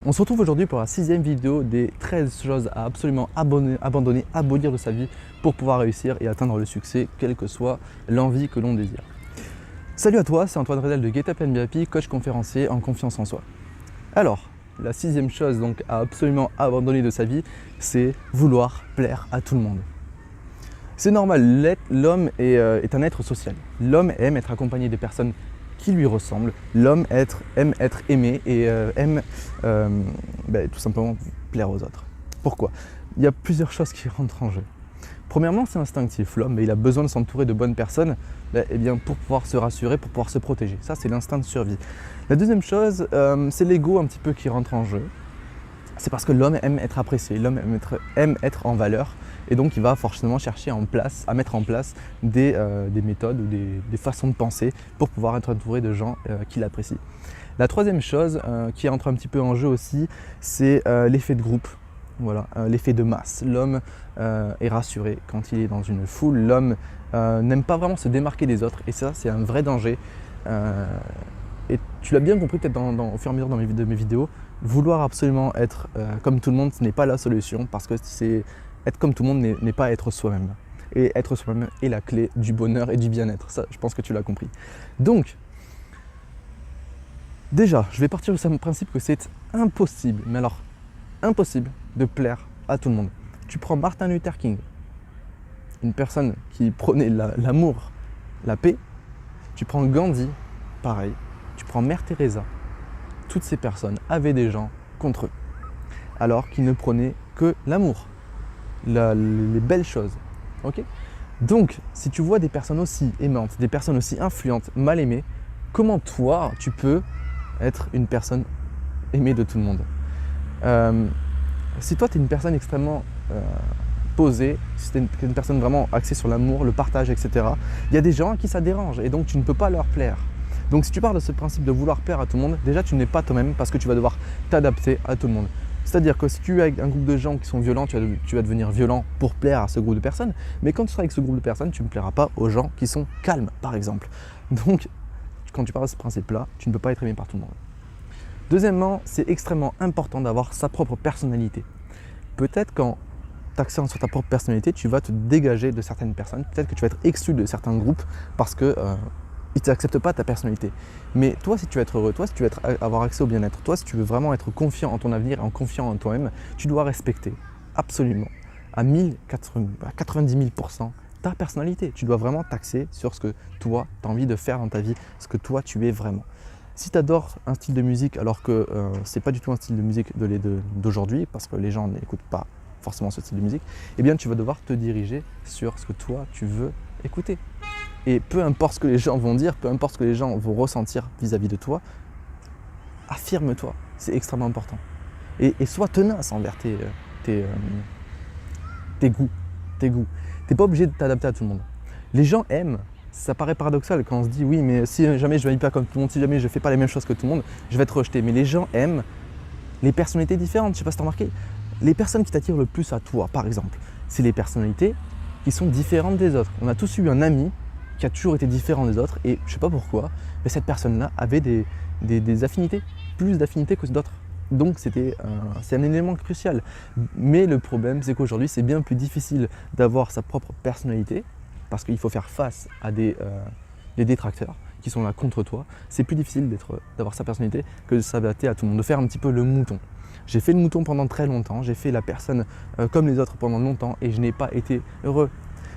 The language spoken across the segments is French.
On se retrouve aujourd'hui pour la 6e vidéo des 13 choses à absolument abandonner, abolir de sa vie pour pouvoir réussir et atteindre le succès, quelle que soit l'envie que l'on désire. Salut à toi, c'est Antoine Redel de Get Up and Be Happy, coach conférencier en confiance en soi. Alors, la 6e chose donc à absolument abandonner de sa vie, c'est vouloir plaire à tout le monde. C'est normal, l'homme est un être social. L'homme aime être accompagné des personnes qui lui ressemblent. L'homme aime être aimé et aime tout simplement plaire aux autres. Pourquoi? Il y a plusieurs choses qui rentrent en jeu. Premièrement, c'est instinctif. L'homme, il a besoin de s'entourer de bonnes personnes pour pouvoir se rassurer, pour pouvoir se protéger. Ça, c'est l'instinct de survie. La deuxième chose, c'est l'ego un petit peu qui rentre en jeu. C'est parce que l'homme aime être apprécié, l'homme aime être en valeur et donc il va forcément chercher à mettre en place des méthodes ou des façons de penser pour pouvoir être entouré de gens qui l'apprécient. La troisième chose qui entre un petit peu en jeu aussi, c'est l'effet de groupe, voilà, l'effet de masse. L'homme est rassuré quand il est dans une foule, l'homme n'aime pas vraiment se démarquer des autres et ça c'est un vrai danger. Et tu l'as bien compris peut-être au fur et à mesure de mes vidéos, vouloir absolument être comme tout le monde, ce n'est pas la solution parce que être comme tout le monde n'est pas être soi-même. Et être soi-même est la clé du bonheur et du bien-être. Ça, je pense que tu l'as compris. Donc, déjà, je vais partir du principe que c'est impossible, mais alors impossible de plaire à tout le monde. Tu prends Martin Luther King, une personne qui prônait l'amour, la paix. Tu prends Gandhi, pareil. Tu prends Mère Teresa. Toutes ces personnes avaient des gens contre eux, alors qu'ils ne prônaient que l'amour, les belles choses. Okay, donc, si tu vois des personnes aussi aimantes, des personnes aussi influentes, mal aimées, comment toi, tu peux être une personne aimée de tout le monde? Si toi, tu es une personne extrêmement posée, si tu es une personne vraiment axée sur l'amour, le partage, etc., il y a des gens à qui ça dérange et donc tu ne peux pas leur plaire. Donc si tu pars de ce principe de vouloir plaire à tout le monde, déjà tu n'es pas toi-même parce que tu vas devoir t'adapter à tout le monde. C'est-à-dire que si tu es avec un groupe de gens qui sont violents, tu vas devenir violent pour plaire à ce groupe de personnes. Mais quand tu seras avec ce groupe de personnes, tu ne plairas pas aux gens qui sont calmes, par exemple. Donc quand tu pars de ce principe-là, tu ne peux pas être aimé par tout le monde. Deuxièmement, c'est extrêmement important d'avoir sa propre personnalité. Peut-être quand t'accents sur ta propre personnalité, tu vas te dégager de certaines personnes. Peut-être que tu vas être exclu de certains groupes parce que ils n'acceptent pas ta personnalité. Mais toi, si tu veux être heureux, toi, si tu veux avoir accès au bien-être, toi, si tu veux vraiment être confiant en ton avenir et en confiant en toi-même, tu dois respecter absolument à 90 000% ta personnalité. Tu dois vraiment t'axer sur ce que toi, tu as envie de faire dans ta vie, ce que toi, tu es vraiment. Si tu adores un style de musique alors que ce n'est pas du tout un style de musique d'aujourd'hui, parce que les gens n'écoutent pas forcément ce style de musique, eh bien tu vas devoir te diriger sur ce que toi, tu veux écouter. Et peu importe ce que les gens vont dire, peu importe ce que les gens vont ressentir vis-à-vis de toi, affirme-toi, c'est extrêmement important. Et sois tenace envers tes goûts. Tu n'es pas obligé de t'adapter à tout le monde. Les gens aiment, ça paraît paradoxal quand on se dit oui, mais si jamais je ne vis pas comme tout le monde, si jamais je ne fais pas les mêmes choses que tout le monde, je vais être rejeté. Mais les gens aiment les personnalités différentes, je ne sais pas si tu as remarqué. Les personnes qui t'attirent le plus à toi, par exemple, c'est les personnalités qui sont différentes des autres. On a tous eu un ami qui a toujours été différent des autres et je ne sais pas pourquoi, mais cette personne-là avait des affinités, plus d'affinités que d'autres. Donc c'est un élément crucial. Mais le problème, c'est qu'aujourd'hui, c'est bien plus difficile d'avoir sa propre personnalité parce qu'il faut faire face à des détracteurs qui sont là contre toi. C'est plus difficile d'avoir sa personnalité que de s'adapter à tout le monde, de faire un petit peu le mouton. J'ai fait le mouton pendant très longtemps, j'ai fait la personne comme les autres pendant longtemps et je n'ai pas été heureux.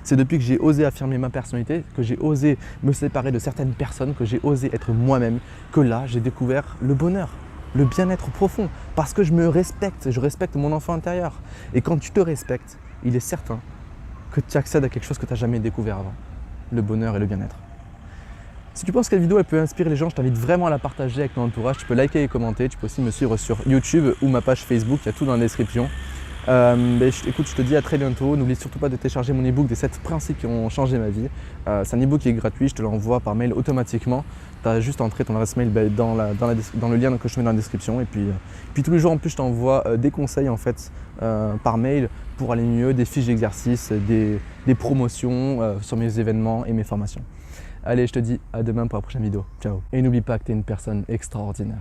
C'est depuis que j'ai osé affirmer ma personnalité, que j'ai osé me séparer de certaines personnes, que j'ai osé être moi-même, que là, j'ai découvert le bonheur, le bien-être profond, parce que je me respecte, je respecte mon enfant intérieur. Et quand tu te respectes, il est certain que tu accèdes à quelque chose que tu n'as jamais découvert avant, le bonheur et le bien-être. Si tu penses que cette vidéo elle peut inspirer les gens, je t'invite vraiment à la partager avec ton entourage. Tu peux liker et commenter, tu peux aussi me suivre sur YouTube ou ma page Facebook, il y a tout dans la description. Écoute, je te dis à très bientôt. N'oublie surtout pas de télécharger mon ebook des 7 principes qui ont changé ma vie. C'est un ebook qui est gratuit, je te l'envoie par mail automatiquement. Tu as juste à entrer ton adresse mail dans le lien que je te mets dans la description. Et puis tous les jours en plus, je t'envoie des conseils en fait par mail pour aller mieux, des fiches d'exercice, des promotions sur mes événements et mes formations. Allez, je te dis à demain pour la prochaine vidéo. Ciao. Et n'oublie pas que tu es une personne extraordinaire.